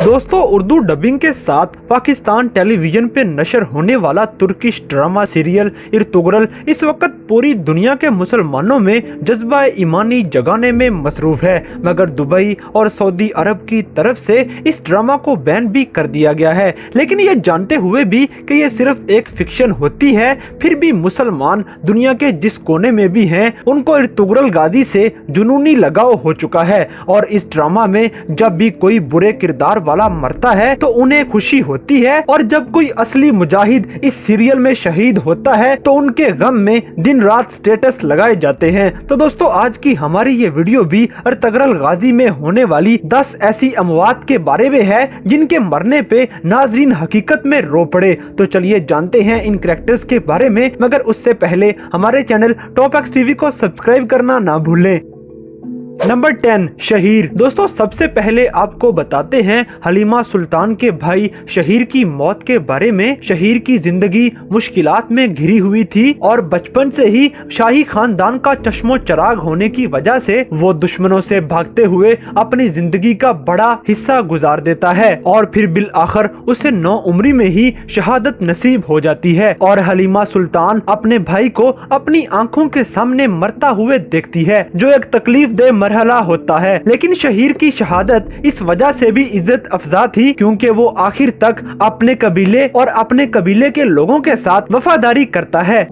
दोस्तों, उर्दू डबिंग के साथ पाकिस्तान टेलीविजन पे नशर होने वाला तुर्किश ड्रामा सीरियल इर्तुगरल इस वक्त पूरी दुनिया के मुसलमानों में जज्बा ईमानी जगाने में मसरूफ है, मगर दुबई और सऊदी अरब की तरफ से इस ड्रामा को बैन भी कर दिया गया है। लेकिन ये जानते हुए भी कि ये सिर्फ एक फिक्शन होती है, फिर भी मुसलमान दुनिया के जिस कोने में भी हैं उनको इर्तुगरल गाजी से जुनूनी लगाव हो चुका है। और इस ड्रामा में जब भी कोई बुरे किरदार वाला मरता है तो उन्हें खुशी होती है, और जब कोई असली मुजाहिद इस सीरियल में शहीद होता है तो उनके गम में दिन रात स्टेटस लगाए जाते हैं। तो दोस्तों, आज की हमारी ये वीडियो भी इर्तुगरल गाजी में होने वाली 10 ऐसी अमवात के बारे में है जिनके मरने पे नाजरीन हकीकत में रो पड़े। तो चलिए जानते हैं इन कैरेक्टर्स के बारे में, मगर उससे पहले हमारे चैनल टॉप एक्स टीवी को सब्सक्राइब करना ना भूलें। नंबर 10, शहीर। दोस्तों, सबसे पहले आपको बताते हैं हलीमा सुल्तान के भाई शहीर की मौत के बारे में। शहीर की जिंदगी मुश्किलात में घिरी हुई थी और बचपन से ही शाही खानदान का चश्मो चराग होने की वजह से वो दुश्मनों से भागते हुए अपनी जिंदगी का बड़ा हिस्सा गुजार देता है, और फिर बिल आखिर उसे 9 उम्री में ही शहादत नसीब हो जाती है। और हलीमा सुल्तान अपने भाई को अपनी आंखों के सामने मरता हुए देखती है, जो एक तकलीफ दे मरहला होता है। लेकिन शहीर की शहादत इस वजह से भी इज्जत अफजा थी क्योंकि वो आखिर तक अपने कबीले और अपने कबीले के लोगों के साथ वफादारी करता है।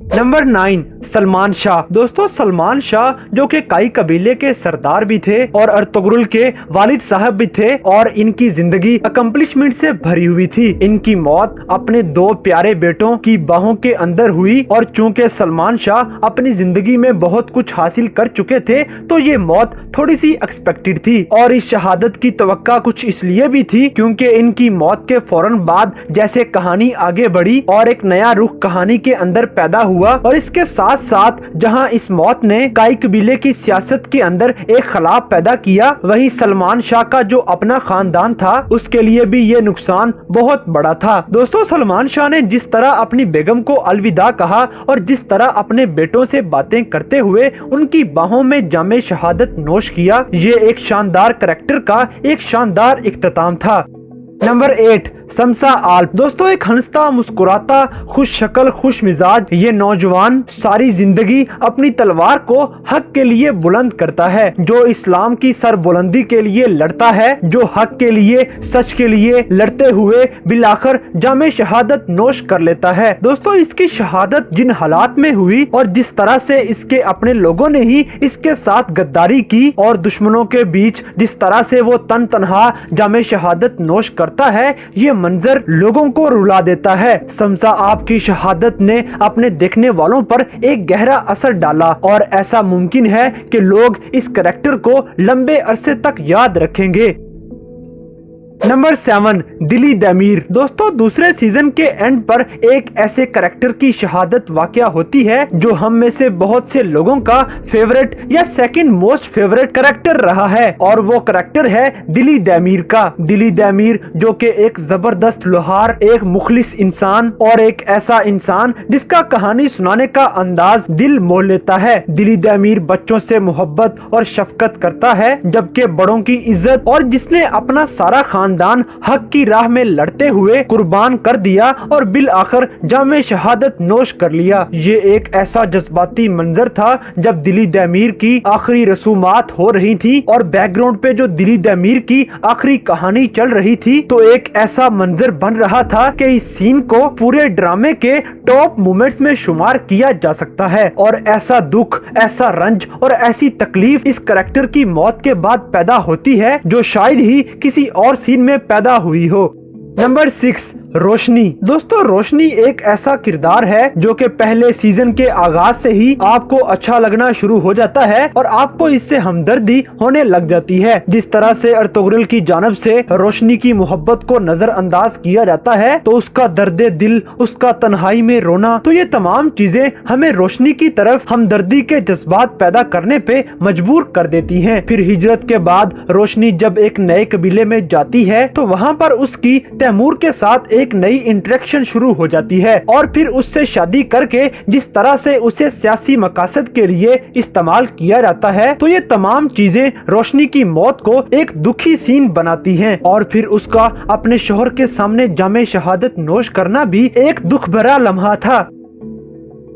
नंबर 9, सलमान शाह। दोस्तों, सलमान शाह जो कि काई कबीले के सरदार भी थे और इर्तुगरल के वालिद साहब भी थे, और इनकी जिंदगी अकम्पलिशमेंट से भरी हुई थी। इनकी मौत अपने 2 प्यारे बेटों की बाहों के अंदर हुई, और चूंकि सलमान शाह अपनी जिंदगी में बहुत कुछ हासिल कर चुके थे तो ये मौत थोड़ी सी एक्सपेक्टेड थी। और इस शहादत की तवक्का कुछ इसलिए भी थी क्योंकि इनकी मौत के फौरन बाद जैसे कहानी आगे बढ़ी और एक नया रुख कहानी के अंदर पैदा हुआ। और इसके साथ साथ जहां इस मौत ने काई कबीले की सियासत के अंदर एक खलाफ पैदा किया, वहीं सलमान शाह का जो अपना खानदान था उसके लिए भी ये नुकसान बहुत बड़ा था। दोस्तों, सलमान शाह ने जिस तरह अपनी बेगम को अलविदा कहा और जिस तरह अपने बेटों से बातें करते हुए उनकी बाहों में जामे शहादत नोश किया, ये एक शानदार कैरेक्टर का एक शानदार इख्तिताम था। नंबर 8, शमसा आल्प। दोस्तों, एक हंसता मुस्कुराता खुश शक्ल खुश मिजाज ये नौजवान सारी जिंदगी अपनी तलवार को हक के लिए बुलंद करता है, जो इस्लाम की सरबुलंदी के लिए लड़ता है, जो हक के लिए सच के लिए लड़ते हुए बिलाखिर जामे शहादत नोश कर लेता है। दोस्तों, इसकी शहादत जिन हालात में हुई और जिस तरह से इसके अपने लोगों ने ही इसके साथ गद्दारी की और दुश्मनों के बीच जिस तरह से वो तन तनहा जामे शहादत नोश करता है, ये मंजर लोगों को रुला देता है। शमसा आपकी शहादत ने अपने देखने वालों पर एक गहरा असर डाला, और ऐसा मुमकिन है कि लोग इस कैरेक्टर को लंबे अरसे तक याद रखेंगे। नंबर 7, दिली दैमीर। दोस्तों, दूसरे सीजन के एंड पर एक ऐसे कैरेक्टर की शहादत वाकया होती है जो हम में से बहुत से लोगों का फेवरेट या सेकंड मोस्ट फेवरेट कैरेक्टर रहा है, और वो कैरेक्टर है दिली दैमीर का। दिली दैमीर जो कि एक जबरदस्त लोहार, एक मुखलिस इंसान और एक ऐसा इंसान जिसका कहानी सुनाने का अंदाज दिल मोह लेता है। दिली दैमीर बच्चों से मोहब्बत और शफकत करता है, जबकि बड़ों की इज्जत, और जिसने अपना सारा खानदान हक की राह में लड़ते हुए कुर्बान कर दिया और बिल आखिर जामे शहादत नोश कर लिया। ये एक ऐसा जज्बाती मंजर था जब दिली दैमीर की आखिरी रसूमात हो रही थी और बैकग्राउंड पे जो दिली दैमीर की आखिरी कहानी चल रही थी, तो एक ऐसा मंजर बन रहा था कि इस सीन को पूरे ड्रामे के टॉप मोमेंट्स में शुमार किया जा सकता है। और ऐसा दुख, ऐसा रंज और ऐसी तकलीफ इस कैरेक्टर की मौत के बाद पैदा होती है जो शायद ही किसी और सीन में पैदा हुई हो। नंबर 6, रोशनी। दोस्तों, रोशनी एक ऐसा किरदार है जो कि पहले सीजन के आगाज से ही आपको अच्छा लगना शुरू हो जाता है और आपको इससे हमदर्दी होने लग जाती है। जिस तरह से इर्तुगरल की जानब से रोशनी की मोहब्बत को नजरअंदाज किया जाता है, तो उसका दर्दे दिल, उसका तन्हाई में रोना, तो ये तमाम चीजें हमें रोशनी की तरफ हमदर्दी के जज्बात पैदा करने पे मजबूर कर देती हैं। फिर हिजरत के बाद रोशनी जब एक नए कबीले में जाती है तो वहाँ पर उसकी तैमूर के साथ एक एक नई इंटरेक्शन शुरू हो जाती है और फिर उससे शादी करके जिस तरह से उसे सियासी मकासद के लिए इस्तेमाल किया जाता है, तो ये तमाम चीजें रोशनी की मौत को एक दुखी सीन बनाती हैं और फिर उसका अपने शोहर के सामने जामे शहादत नोश करना भी एक दुख भरा लम्हा था।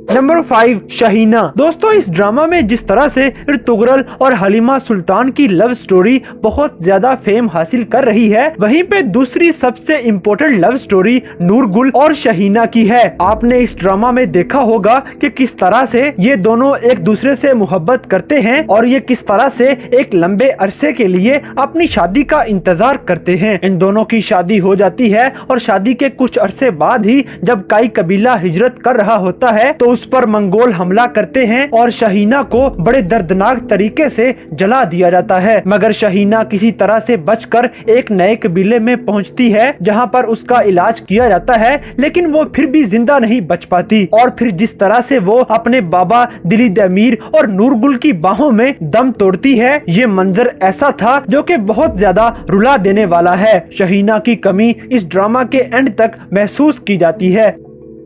नंबर 5, शहीना। दोस्तों, इस ड्रामा में जिस तरह से इर्तुगरल और हलीमा सुल्तान की लव स्टोरी बहुत ज्यादा फेम हासिल कर रही है, वहीं पे दूसरी सबसे इम्पोर्टेंट लव स्टोरी नूरगुल और शहीना की है। आपने इस ड्रामा में देखा होगा कि किस तरह से ये दोनों एक दूसरे से मोहब्बत करते हैं और ये किस तरह से एक लंबे अरसे के लिए अपनी शादी का इंतजार करते हैं। इन दोनों की शादी हो जाती है और शादी के कुछ अरसे बाद ही जब काई कबीला हिजरत कर रहा होता है तो उस पर मंगोल हमला करते हैं और शहीना को बड़े दर्दनाक तरीके से जला दिया जाता है, मगर शहीना किसी तरह से बचकर एक नए कबीले में पहुंचती है जहां पर उसका इलाज किया जाता है, लेकिन वो फिर भी जिंदा नहीं बच पाती। और फिर जिस तरह से वो अपने बाबा दिलीद अमीर और नूरगुल की बाहों में दम तोड़ती है, ये मंजर ऐसा था जो कि बहुत ज्यादा रुला देने वाला है। शहीना की कमी इस ड्रामा के एंड तक महसूस की जाती है।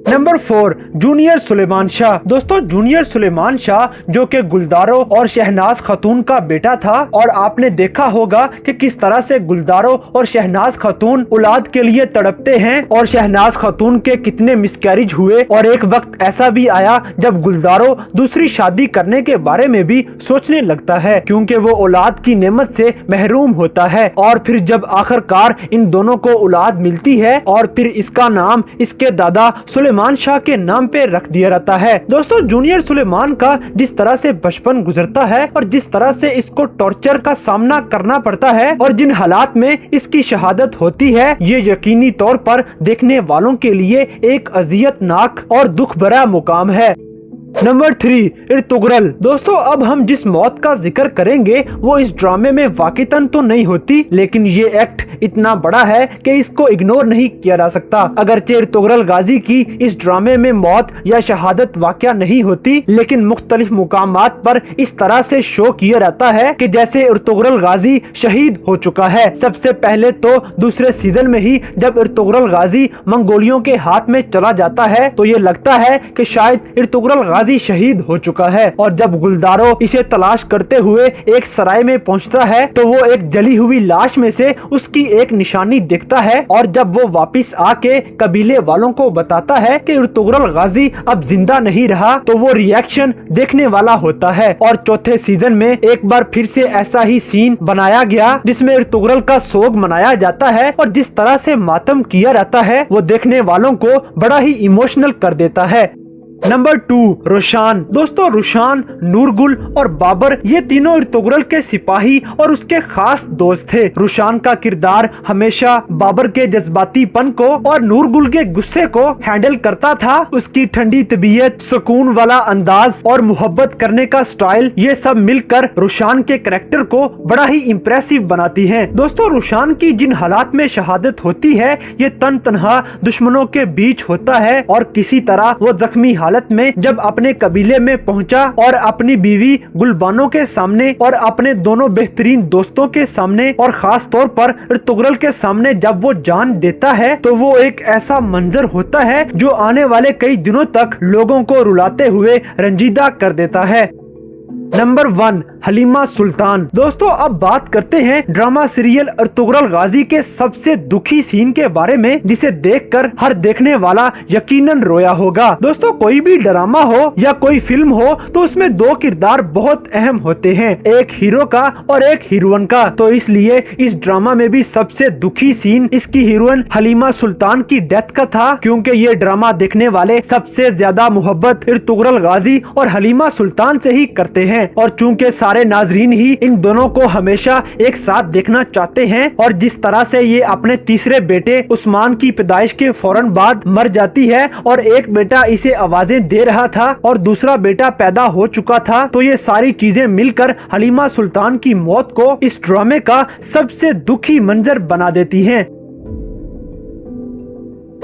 Number 4, junior Suleman Shah. दोस्तों, जूनियर सुलेमान शाह जो कि गुलदारो और शहनाज खातून का बेटा था, और आपने देखा होगा कि किस तरह से गुलदारो और शहनाज खातून औलाद के लिए तड़पते हैं और शहनाज खातून के कितने मिसकैरेज हुए। और एक वक्त ऐसा भी आया जब गुलदारो दूसरी शादी करने के बारे में भी सोचने लगता है, क्योंकि वो औलाद की नेमत से महरूम होता है। और फिर जब आखिरकार इन दोनों को औलाद मिलती है और फिर इसका नाम इसके दादा सुलेमान शाह के नाम पे रख दिया जाता है। दोस्तों, जूनियर सुलेमान का जिस तरह से बचपन गुजरता है और जिस तरह से इसको टॉर्चर का सामना करना पड़ता है और जिन हालात में इसकी शहादत होती है, ये यकीनी तौर पर देखने वालों के लिए एक अजियतनाक और दुख भरा मुकाम है। नंबर 3, इर्तुगरल। दोस्तों, अब हम जिस मौत का जिक्र करेंगे वो इस ड्रामे में वाक़ितन तो नहीं होती, लेकिन ये एक्ट इतना बड़ा है कि इसको इग्नोर नहीं किया जा सकता। अगरचे इर्तुगरल गाजी की इस ड्रामे में मौत या शहादत वाक़या नहीं होती, लेकिन मुख्तलिफ मुकामात पर इस तरह से शो किया जाता है कि जैसे इर्तुगरल गाजी शहीद हो चुका है। सबसे पहले तो दूसरे सीजन में ही जब इर्तुगरल गाजी मंगोलियों के हाथ में चला जाता है तो ये लगता है कि शायद इर्तुगरल शहीद हो चुका है, और जब गुलदारो इसे तलाश करते हुए एक सराय में पहुंचता है तो वो एक जली हुई लाश में से उसकी एक निशानी देखता है, और जब वो वापस आके कबीले वालों को बताता है कि इर्तुगरल गाजी अब जिंदा नहीं रहा, तो वो रिएक्शन देखने वाला होता है। और चौथे सीजन में एक बार फिर से ऐसा ही सीन बनाया गया जिसमें इर्तुगरल का सोग मनाया जाता है और जिस तरह से मातम किया जाता है वो देखने वालों को बड़ा ही इमोशनल कर देता है। नंबर 2, रोशान। दोस्तों, रोशान, नूरगुल और बाबर ये तीनों इर्तुगरल के सिपाही और उसके खास दोस्त थे। रोशान का किरदार हमेशा बाबर के जज्बातीपन को और नूरगुल के गुस्से को हैंडल करता था। उसकी ठंडी तबीयत, सुकून वाला अंदाज और मोहब्बत करने का स्टाइल, ये सब मिलकर रोशान के कैरेक्टर को बड़ा ही इम्प्रेसिव बनाती हैं। दोस्तों, रोशान की जिन हालात में शहादत होती है ये तन तनहा दुश्मनों के बीच होता है, और किसी तरह वो जख्मी हालत में जब अपने कबीले में पहुंचा और अपनी बीवी गुलबानो के सामने और अपने दोनों बेहतरीन दोस्तों के सामने और खास तौर पर इर्तुगरल के सामने जब वो जान देता है, तो वो एक ऐसा मंजर होता है जो आने वाले कई दिनों तक लोगों को रुलाते हुए रंजीदा कर देता है। नंबर 1, हलीमा सुल्तान। दोस्तों, अब बात करते हैं ड्रामा सीरियल इर्तुगरल गाजी के सबसे दुखी सीन के बारे में, जिसे देखकर हर देखने वाला यकीनन रोया होगा। दोस्तों, कोई भी ड्रामा हो या कोई फिल्म हो तो उसमें दो किरदार बहुत अहम होते हैं, एक हीरो का और एक हीरोइन का। तो इसलिए इस ड्रामा में भी सबसे दुखी सीन इसकी हीरोइन हलीमा सुल्तान की डेथ का था, क्योंकि ये ड्रामा देखने वाले सबसे ज्यादा मोहब्बत इर्तुगरल गाजी और हलीमा सुल्तान से ही करते हैं, और चूंकि सारे नाजरीन ही इन दोनों को हमेशा एक साथ देखना चाहते हैं, और जिस तरह से ये अपने तीसरे बेटे उस्मान की पैदाइश के फौरन बाद मर जाती है और एक बेटा इसे आवाजें दे रहा था और दूसरा बेटा पैदा हो चुका था, तो ये सारी चीजें मिलकर हलीमा सुल्तान की मौत को इस ड्रामे का सबसे दुखी मंजर बना देती हैं।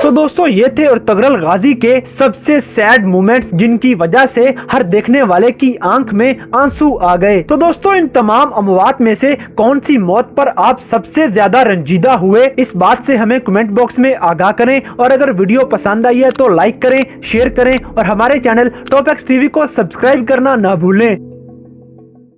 तो दोस्तों ये थे उर्तुगरल गाजी के सबसे सैड मोमेंट्स, जिनकी वजह से हर देखने वाले की आंख में आंसू आ गए। तो दोस्तों इन तमाम अमवात में से कौन सी मौत पर आप सबसे ज्यादा रंजीदा हुए, इस बात से हमें कमेंट बॉक्स में आगाह करें। और अगर वीडियो पसंद आई है तो लाइक करें, शेयर करें और हमारे चैनल टॉप एक्स टीवी को सब्सक्राइब करना ना भूलें।